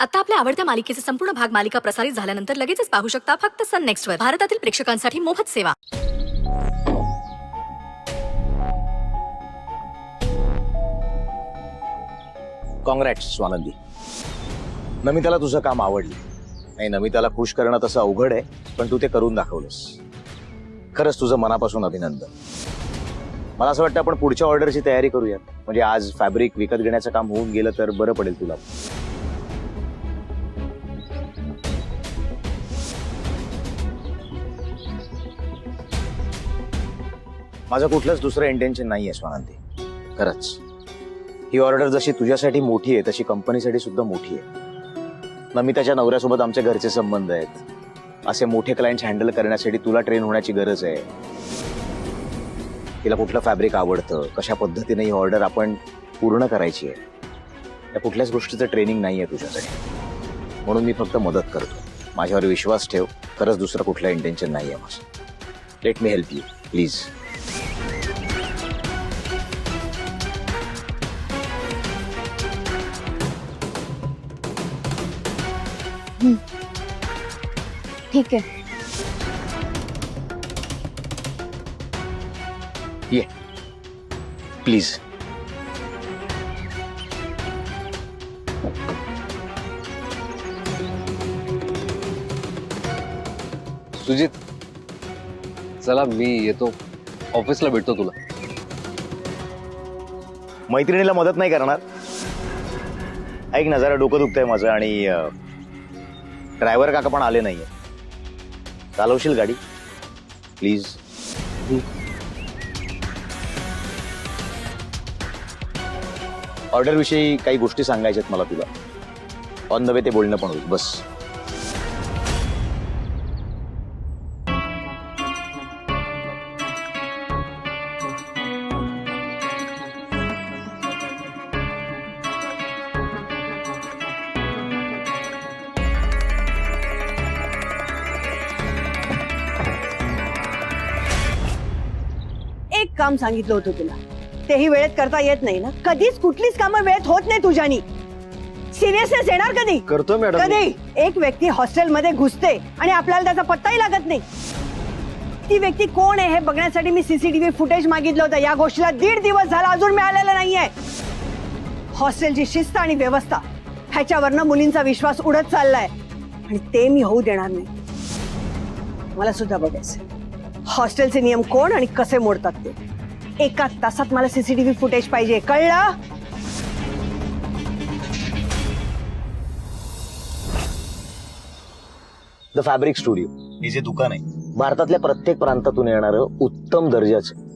आता आपल्या आवडत्या मालिकेचे संपूर्ण भाग मालिका प्रसारित झाल्यानंतर लगेचच पाहू शकता फक्त सन नेक्स्ट वर. भारतातील प्रेक्षकांसाठी मोफत सेवा. कॉंग्रॅट्स स्वानंदी. नमिताला तुझं काम आवडलं. नाही, नमिताला खुश करणं तसं अवघड आहे, पण तू ते करून दाखवलंस. खरंच तुझं मनापासून अभिनंदन. मला असं वाटतं आपण पुढच्या ऑर्डरची तयारी करूया. म्हणजे आज फॅब्रिक विकत घेण्याचं काम होऊन गेलं तर बरं पडेल तुला. माझं कुठलंच दुसरं इंटेन्शन नाहीये स्वानंदी. खरंच ही ऑर्डर जशी तुझ्यासाठी मोठी आहे तशी कंपनीसाठी सुद्धा मोठी आहे. नमिताच्या नवऱ्यासोबत आमच्या घरचे संबंध आहेत. असे मोठे क्लायंट्स हँडल करण्यासाठी तुला ट्रेन होण्याची गरज आहे. तिला कुठलं फॅब्रिक आवडतं, कशा पद्धतीने ही ऑर्डर आपण पूर्ण करायची आहे, या कुठल्याच गोष्टीचं ट्रेनिंग नाहीये तुझ्यासाठी. म्हणून मी फक्त मदत करतो. माझ्यावर विश्वास ठेव. खरंच दुसरं कुठलं इंटेन्शन नाहीये माझं. Let me help you please. ठीक आहे. ये प्लीज. सुजित, चला मी येतो. ऑफिसला भेटतो तुला. मैत्रिणीला मदत नाही करणार? ऐक ना, जरा डोकं दुखतंय माझं आणि ड्रायव्हर काका पण आले नाहीये. चालवशील गाडी प्लीज? ऑर्डर विषयी काही गोष्टी सांगायच्यात मला तुला. ऑन द वे ते बोलणं पण होईल. बस. एक काम सांगितलं होतं तुला, तेही वेळेत करता येत नाही ना. कधीच कुठलीच कामं वेळेत होत नाही तुझ्यानी. सिरियसनेस येणार कधी? करतो मॅडम. कधी एक व्यक्ती हॉस्टेलमध्ये घुसते आणि आपल्याला त्याचा पत्ताही लागत नाही. ती व्यक्ती कोण आहे हे बघण्यासाठी मी सीसीटीव्ही फुटेज मागितलं होतं. या गोष्टीला 1.5 दिवस झाला, अजून मिळालेलं नाहीये. हॉस्टेलची शिस्त आणि व्यवस्था ह्याच्यावरनं मुलींचा विश्वास उडत चाललाय आणि ते मी होऊ देणार नाही. मला सुद्धा बघायचं हॉस्टेलचे नियम कोण आणि कसे मोडतात ते. 1 तासात मला सीसीटीव्ही फुटेज पाहिजे, कळलं? द फॅब्रिक स्टुडिओ हे जे दुकान आहे, भारतातल्या प्रत्येक प्रांतातून येणारं उत्तम दर्जाचं